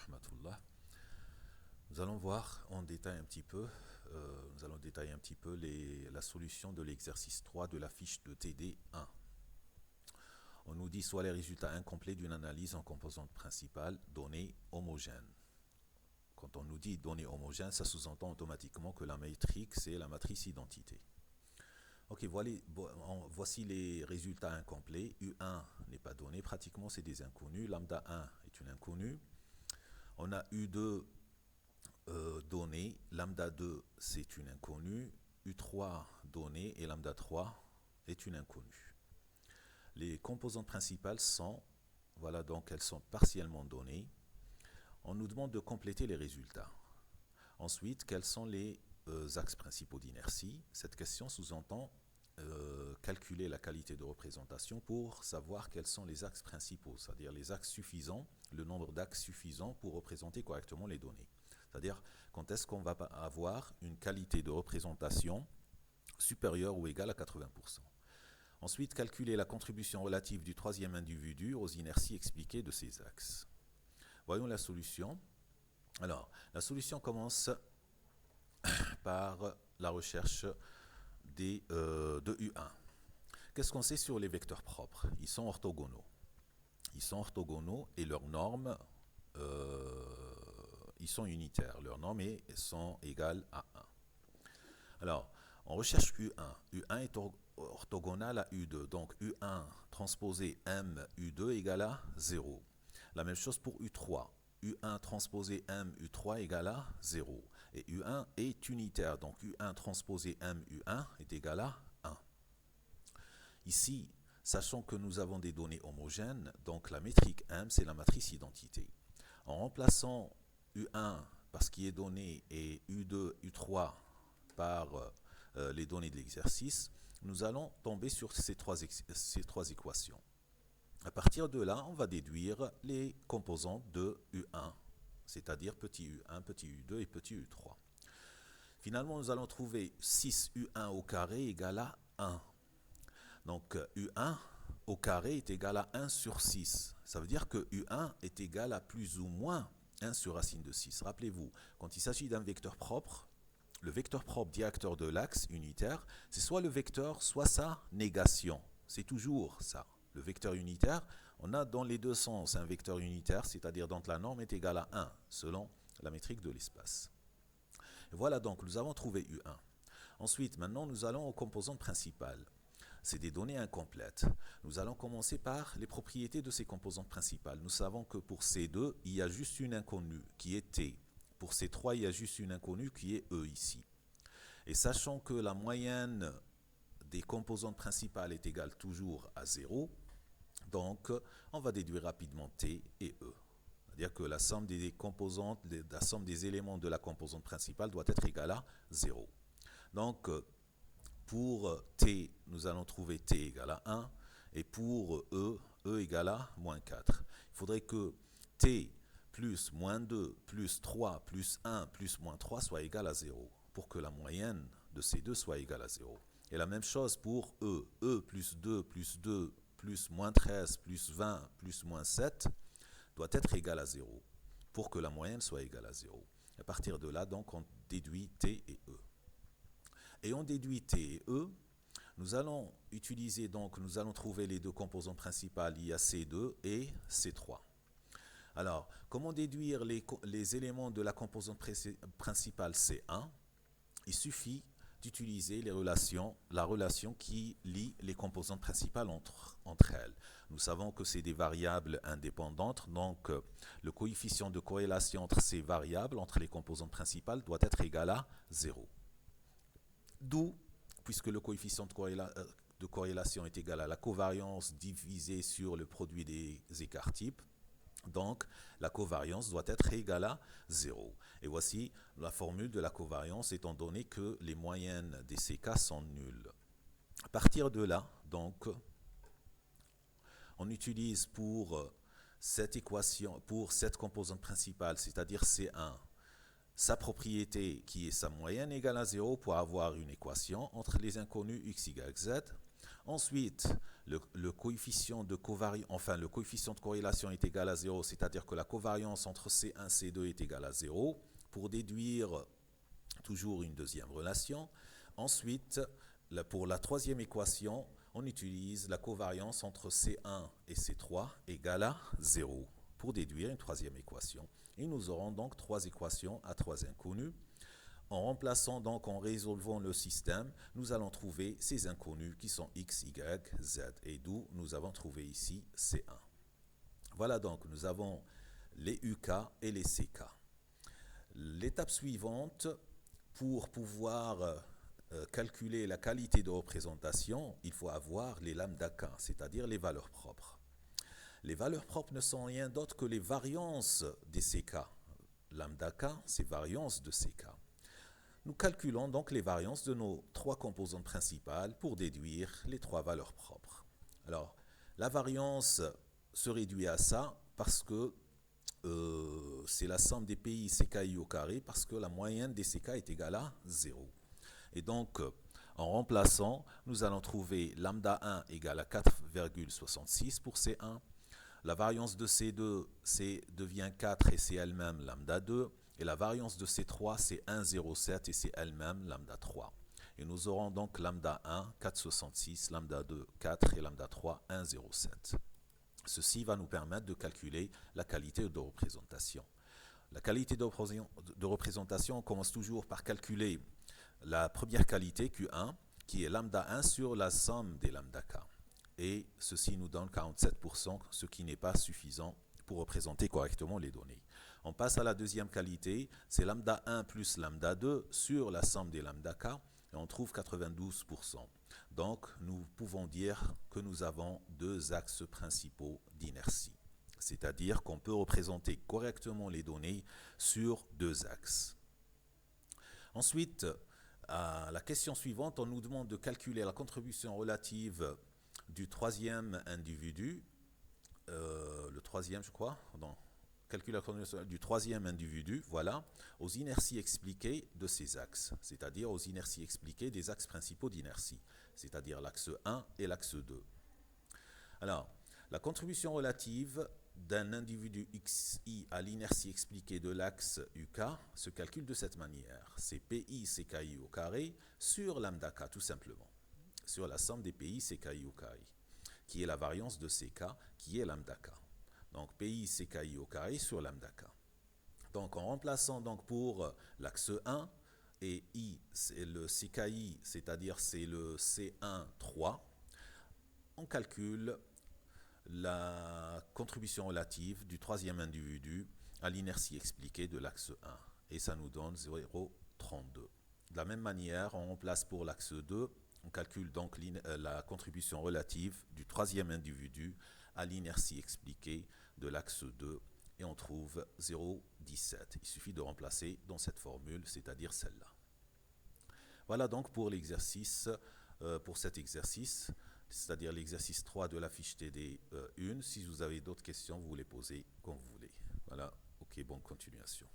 rahmatullah. Nous allons voir en détail un petit peu, nous allons détailler un petit peu la solution de l'exercice 3 de la fiche de TD1. On nous dit soit les résultats incomplets d'une analyse en composantes principales données homogènes. Quand on nous dit données homogènes, ça sous-entend automatiquement que la métrique, c'est la matrice identité. Ok, voici les résultats incomplets. U1 n'est pas donné, pratiquement c'est des inconnus. Lambda 1 est une inconnue. On a U2 donné, lambda 2 c'est une inconnue. U3 donné et lambda 3 est une inconnue. Les composantes principales sont, voilà donc elles sont partiellement données. On nous demande de compléter les résultats. Ensuite, quels sont les axes principaux d'inertie? Cette question sous-entend calculer la qualité de représentation pour savoir quels sont les axes principaux, c'est-à-dire les axes suffisants, le nombre d'axes suffisants pour représenter correctement les données. C'est-à-dire quand est-ce qu'on va avoir une qualité de représentation supérieure ou égale à 80%. Ensuite, calculer la contribution relative du troisième individu aux inerties expliquées de ces axes. Voyons la solution. Alors, la solution commence par la recherche de U1. Qu'est-ce qu'on sait sur les vecteurs propres? Ils sont orthogonaux. Ils sont orthogonaux et leurs normes, ils sont unitaires. Leurs normes sont égales à 1. Alors, on recherche U1. U1 est orthogonal à U2. Donc, U1 transposé M U2 égale à 0. La même chose pour U3. U1 transposé M U3 égale à 0. Et U1 est unitaire. Donc, U1 transposé M U1 est égal à 1. Ici, sachant que nous avons des données homogènes, donc la métrique M, c'est la matrice identité. En remplaçant U1 par ce qui est donné et U2, U3 par les données de l'exercice, nous allons tomber sur ces trois équations. À partir de là, on va déduire les composantes de U1, c'est-à-dire petit U1, petit U2 et petit U3. Finalement, nous allons trouver 6U1 au carré égale à 1. Donc, U1 au carré est égal à 1 sur 6. Ça veut dire que U1 est égal à plus ou moins 1 sur racine de 6. Rappelez-vous, quand il s'agit d'un vecteur propre, le vecteur propre directeur de l'axe unitaire, c'est soit le vecteur, soit sa négation. C'est toujours ça. Le vecteur unitaire, on a dans les deux sens un vecteur unitaire, c'est-à-dire dont la norme est égale à 1, selon la métrique de l'espace. Voilà donc, nous avons trouvé U1. Ensuite, maintenant, nous allons aux composantes principales. C'est des données incomplètes. Nous allons commencer par les propriétés de ces composantes principales. Nous savons que pour C2, il y a juste une inconnue qui est T. Pour C3, il y a juste une inconnue qui est E ici. Et sachant que la moyenne des composantes principales est égale toujours à 0, donc on va déduire rapidement T et E. C'est-à-dire que la somme des composantes, la somme des éléments de la composante principale doit être égale à 0. Donc, pour T, nous allons trouver T égale à 1, et pour E égale à moins 4. Il faudrait que T plus moins 2, plus 3, plus 1, plus moins 3 soit égal à 0, pour que la moyenne de ces deux soit égale à 0. Et la même chose pour E. E plus 2, plus moins 13, plus 20, plus moins 7 doit être égal à 0, pour que la moyenne soit égale à 0. À partir de là, donc, on déduit T et E. Et on déduit T et E, nous allons utiliser, donc, nous allons trouver les deux composantes principales, il y a C2 et C3. Alors, comment déduire les éléments de la composante principale C1? Il suffit d'utiliser la relation qui lie les composantes principales entre elles. Nous savons que c'est des variables indépendantes, donc le coefficient de corrélation entre ces variables, entre les composantes principales, doit être égal à 0. D'où, puisque le coefficient de corrélation est égal à la covariance divisée sur le produit des écarts types, donc la covariance doit être égale à 0. Et voici la formule de la covariance étant donné que les moyennes des CK sont nulles. À partir de là, donc, on utilise pour cette équation, pour cette composante principale, c'est-à-dire C1, sa propriété qui est sa moyenne égale à 0 pour avoir une équation entre les inconnus x, y, z. Ensuite, le coefficient de covariance, enfin le coefficient de corrélation est égal à 0, c'est-à-dire que la covariance entre C1 et C2 est égale à 0, pour déduire toujours une deuxième relation. Ensuite, pour la troisième équation, on utilise la covariance entre C1 et C3 égale à 0 pour déduire une troisième équation. Et nous aurons donc trois équations à trois inconnus. En remplaçant donc, en résolvant le système, nous allons trouver ces inconnus qui sont x, y, z, et d'où nous avons trouvé ici C1. Voilà donc, nous avons les UK et les CK. L'étape suivante, pour pouvoir calculer la qualité de représentation, il faut avoir les lambda K, c'est-à-dire les valeurs propres. Les valeurs propres ne sont rien d'autre que les variances des CK. Lambda K, c'est variance de CK. Nous calculons donc les variances de nos trois composantes principales pour déduire les trois valeurs propres. Alors, la variance se réduit à ça parce que c'est la somme des pays CKI au carré, parce que la moyenne des CK est égale à 0. Et donc, en remplaçant, nous allons trouver lambda 1 égale à 4,66 pour C1. La variance de C2, devient 4 et c'est elle-même lambda 2. Et la variance de C3, c'est 1,07 et c'est elle-même lambda 3. Et nous aurons donc lambda 1, 4,66, lambda 2, 4 et lambda 3, 1,07. Ceci va nous permettre de calculer la qualité de représentation. La qualité de représentation, on commence toujours par calculer la première qualité, Q1, qui est lambda 1 sur la somme des lambda K. Et ceci nous donne 47%, ce qui n'est pas suffisant pour représenter correctement les données. On passe à la deuxième qualité, c'est lambda 1 plus lambda 2 sur la somme des lambda K, et on trouve 92%. Donc, nous pouvons dire que nous avons deux axes principaux d'inertie. C'est-à-dire qu'on peut représenter correctement les données sur deux axes. Ensuite, à la question suivante, on nous demande de calculer la contribution relative du troisième individu, le troisième je crois, non, calcul du troisième individu, voilà, aux inerties expliquées de ces axes, c'est-à-dire aux inerties expliquées des axes principaux d'inertie, c'est-à-dire l'axe 1 et l'axe 2. Alors, la contribution relative d'un individu XI à l'inertie expliquée de l'axe UK se calcule de cette manière. C'est PI CKI au carré sur lambda K, tout simplement, sur la somme des PI CKI au carré, qui est la variance de CK, qui est lambda K. Donc, PI CKI au carré sur lambda K. Donc, en remplaçant donc pour l'axe 1, et I, c'est le CKI, c'est-à-dire c'est le C1, 3, on calcule la contribution relative du troisième individu à l'inertie expliquée de l'axe 1. Et ça nous donne 0,32. De la même manière, on remplace pour l'axe 2, on calcule donc la contribution relative du troisième individu à l'inertie expliquée de l'axe 2 et on trouve 0,17. Il suffit de remplacer dans cette formule, c'est-à-dire celle-là. Voilà donc pour l'exercice, pour cet exercice, c'est-à-dire l'exercice 3 de la fiche TD 1. Si vous avez d'autres questions, vous les posez comme vous voulez. Voilà, ok, bonne continuation.